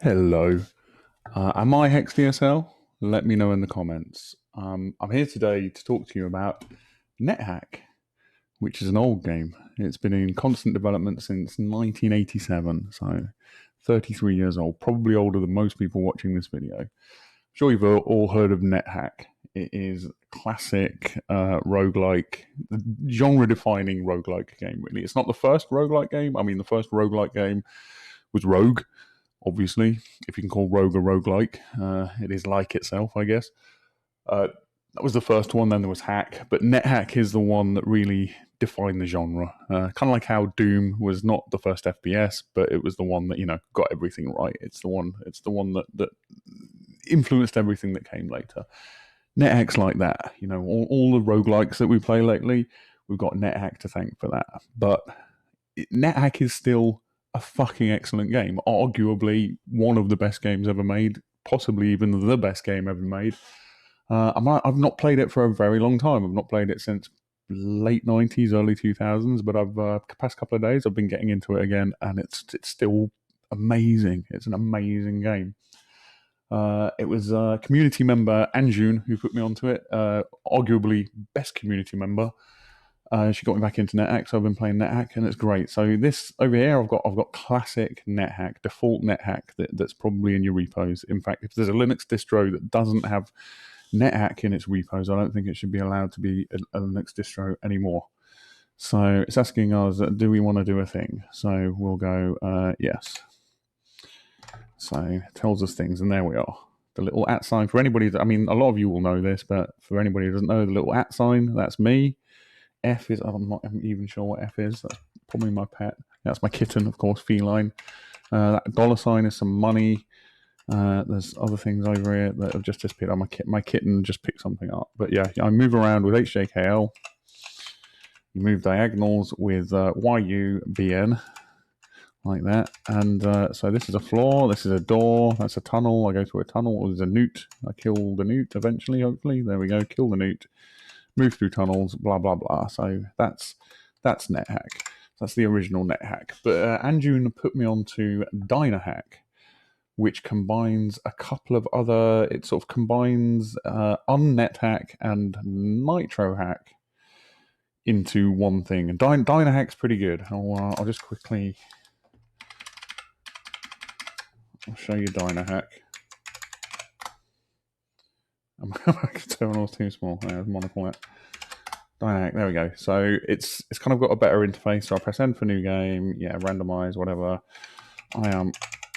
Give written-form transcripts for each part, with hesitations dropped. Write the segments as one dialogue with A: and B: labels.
A: Hello. Am I HexDSL? Let me know in the comments. I'm here today to talk to you about Nethack, which is an old game. It's been in constant development since 1987, so 33 years old, probably older than most people watching this video. I'm sure you've all heard of Nethack. It is classic roguelike, genre-defining roguelike game, really. It's not the first roguelike game. I mean, the first roguelike game was Rogue, obviously, if you can call Rogue a roguelike. It is like itself, I guess. That was the first one, then there was Hack, but NetHack is the one that really defined the genre. Kind of like how Doom was not the first FPS, but it was the one that, got everything right. It's the one that influenced everything that came later. NetHack's like that. All the roguelikes that we play lately, we've got NetHack to thank for that. But NetHack is still a fucking excellent game. Arguably one of the best games ever made, possibly even the best game ever made. I've not played it for a very long time. I've not played it since late 90s, early 2000s, but I've past couple of days I've been getting into it again, and it's still amazing. It's an amazing game. It was a community member, Anjun, who put me onto it. Arguably best community member. She got me back into Nethack, so I've been playing Nethack, and it's great. So this over here, I've got classic Nethack, default Nethack that's probably in your repos. In fact, if there's a Linux distro that doesn't have Nethack in its repos, I don't think it should be allowed to be a Linux distro anymore. So it's asking us, do we want to do a thing? So we'll go yes. So it tells us things, and there we are. The little @ sign for anybody that, I mean, a lot of you will know this, but for anybody who doesn't know, the little @ sign, that's me. F is, I'm not even sure what F is. That's probably my pet. That's my kitten, of course, feline. That $ is some money. There's other things over here that have just disappeared. My kitten just picked something up. But yeah, I move around with HJKL. You move diagonals with YUBN, like that. And so this is a floor, this is a door, that's a tunnel. I go through a tunnel, there's a newt. I kill the newt eventually, hopefully. There we go, kill the newt. Move through tunnels, blah, blah, blah. So that's Nethack. That's the original Nethack. But Anjun put me onto Dynahack, which combines a couple of other, it sort of combines UnNethack and NitroHack into one thing. And Dynahack's pretty good. I'll just quickly, I'll show you Dynahack. My terminal's too small. There's monocle. Dynahack, there we go. So it's kind of got a better interface. So I press N for new game, yeah, randomize, whatever. I am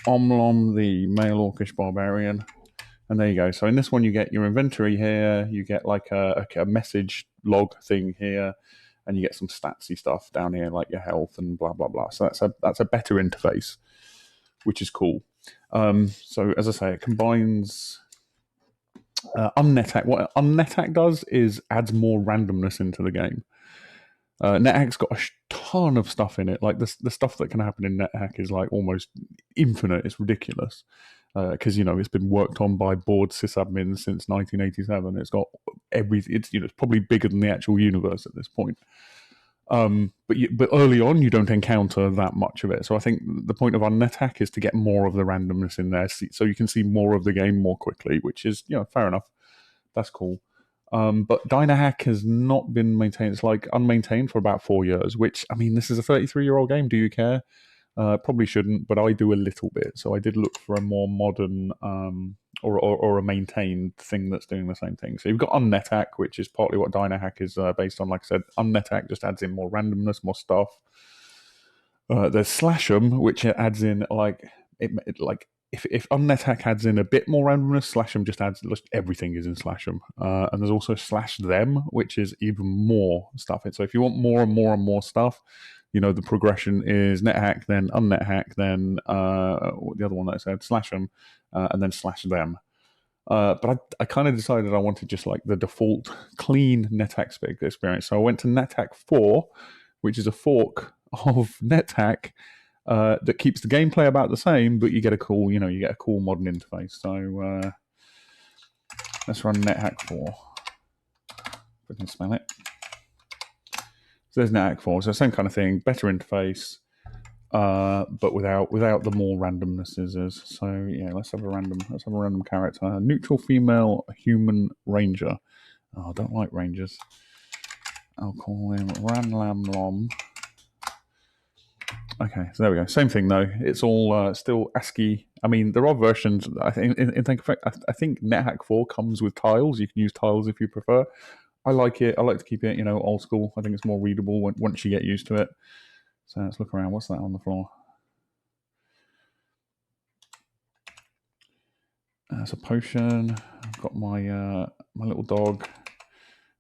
A: Omlom, the male orcish barbarian. And there you go. So in this one, you get your inventory here, you get like a message log thing here, and you get some statsy stuff down here, like your health and blah, blah, blah. So that's a better interface, which is cool. So as I say, it combines UnNethack. What UnNethack does is adds more randomness into the game. NetHack's got a ton of stuff in it. Like the stuff that can happen in NetHack is like almost infinite. It's ridiculous because it's been worked on by board sysadmins since 1987. It's got everything. It's probably bigger than the actual universe at this point. But early on, you don't encounter that much of it. So I think the point of UnNethack is to get more of the randomness in there, so you can see more of the game more quickly, which is fair enough. That's cool. But Dynahack has not been maintained. It's like unmaintained for about 4 years, which, I mean, this is a 33-year-old game. Do you care? Probably shouldn't, but I do a little bit. So I did look for a more modern or a maintained thing that's doing the same thing. So you've got UnNethack, which is partly what Dynahack is based on. Like I said, UnNethack just adds in more randomness, more stuff. There's Slashem, which adds in if UnNethack adds in a bit more randomness, Slashem just adds everything is in Slashem. And there's also /them, which is even more stuff. So if you want more and more and more stuff, the progression is NetHack, then UnNethack, then the other one that I said, Slashem, and then /them. But I kind of decided I wanted just like the default clean NetHack experience. So I went to Nethack 4, which is a fork of NetHack that keeps the gameplay about the same, but you get a cool, modern interface. So let's run Nethack 4. If I can spell it. So there's Nethack 4. So same kind of thing, better interface. but without the more randomnesses. So yeah, let's have a random character. Neutral female human ranger. Oh, I don't like rangers. I'll call him Ranlamlom. Okay, so there we go. Same thing though. It's all still ASCII. I mean, there are versions. I think I think Nethack 4 comes with tiles. You can use tiles if you prefer. I like it. I like to keep it, old school. I think it's more readable once you get used to it. So let's look around. What's that on the floor? That's a potion. I've got my my little dog,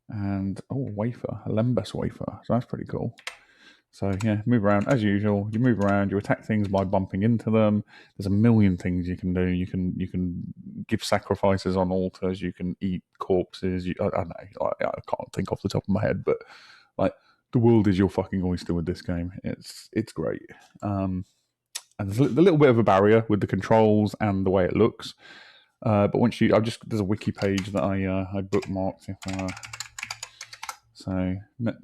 A: and a wafer, a Lembas wafer. So that's pretty cool. So yeah, move around as usual. You move around. You attack things by bumping into them. There's a million things you can do. You can give sacrifices on altars. You can eat corpses. I don't know. I can't think off the top of my head, but like the world is your fucking oyster with this game. It's great. And there's a little bit of a barrier with the controls and the way it looks. But once there's a wiki page that I bookmarked. So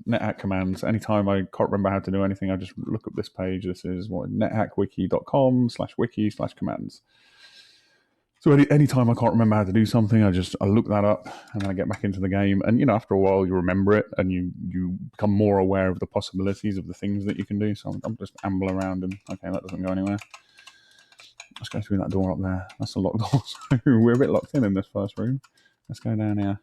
A: Nethack commands. Anytime I can't remember how to do anything, I just look up this page. This is nethackwiki.com/wiki/commands. So anytime I can't remember how to do something, I look that up and then I get back into the game. And after a while, you remember it and you become more aware of the possibilities of the things that you can do. So I'm just amble around and okay, that doesn't go anywhere. Let's go through that door up there. That's a locked door. So we're a bit locked in this first room. Let's go down here.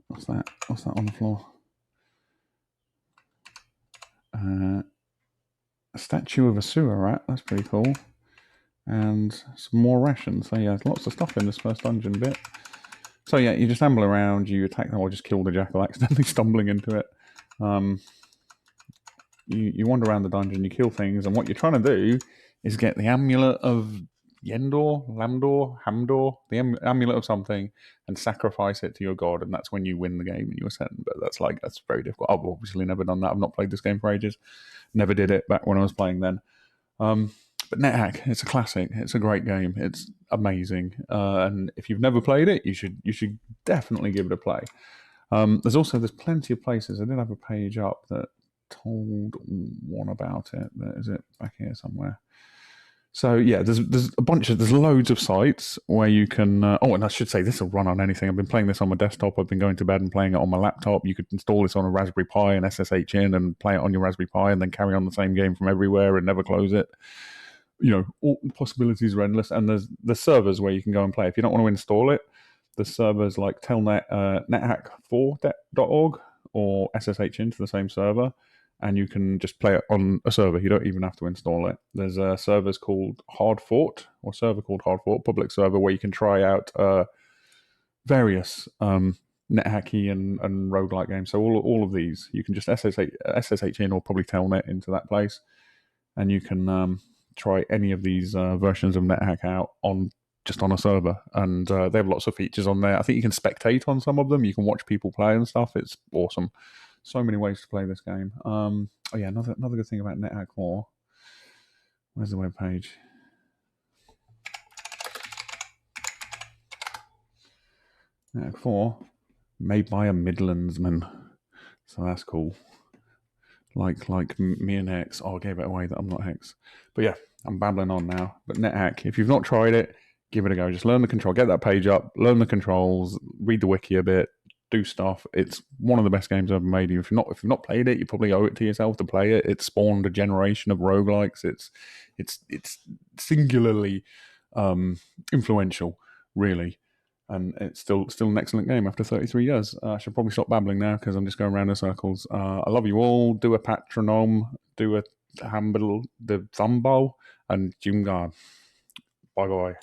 A: What's that? What's that on the floor? A statue of a sewer rat. That's pretty cool. And some more rations. So yeah, there's lots of stuff in this first dungeon bit. So yeah, you just amble around, you attack them, or just kill the jackal accidentally stumbling into it. You wander around the dungeon, you kill things, and what you're trying to do is get the amulet of Yendor, Lamdor, Hamdor, the amulet of something, and sacrifice it to your god, and that's when you win the game and you ascend. But that's very difficult. I've obviously never done that. I've not played this game for ages. Never did it back when I was playing then. But Nethack, it's a classic. It's a great game. It's amazing. And if you've never played it, you should definitely give it a play. There's plenty of places. I did have a page up that told one about it. Is it back here somewhere? So yeah, there's loads of sites where you can. And I should say this will run on anything. I've been playing this on my desktop. I've been going to bed and playing it on my laptop. You could install this on a Raspberry Pi and SSH in and play it on your Raspberry Pi and then carry on the same game from everywhere and never close it. All possibilities are endless. And there's the servers where you can go and play. If you don't want to install it, the servers like telnet nethack4.org or SSH into the same server. And you can just play it on a server. You don't even have to install it. There's a server called Hard Fort, public server, where you can try out various NetHacky and roguelike games. So all of these, you can just SSH in or probably telnet into that place. And you can try any of these versions of NetHack out on a server. And they have lots of features on there. I think you can spectate on some of them. You can watch people play and stuff. It's awesome. So many ways to play this game. Another good thing about Nethack 4. Where's the web page? Nethack 4, made by a Midlandsman. So that's cool. Like me and Hex. I gave it away that I'm not Hex. But yeah, I'm babbling on now. But Nethack, if you've not tried it, give it a go. Just learn the control. Get that page up. Learn the controls. Read the wiki a bit. Do stuff. It's one of the best games I've ever made. If you've not played it, you probably owe it to yourself to play it. It spawned a generation of roguelikes. It's singularly influential, really, and it's still an excellent game after 33 years. I should probably stop babbling now because I'm just going around in circles. I love you all. Do a patronome. Do a humble the thumbo and Jim Guard. Bye bye.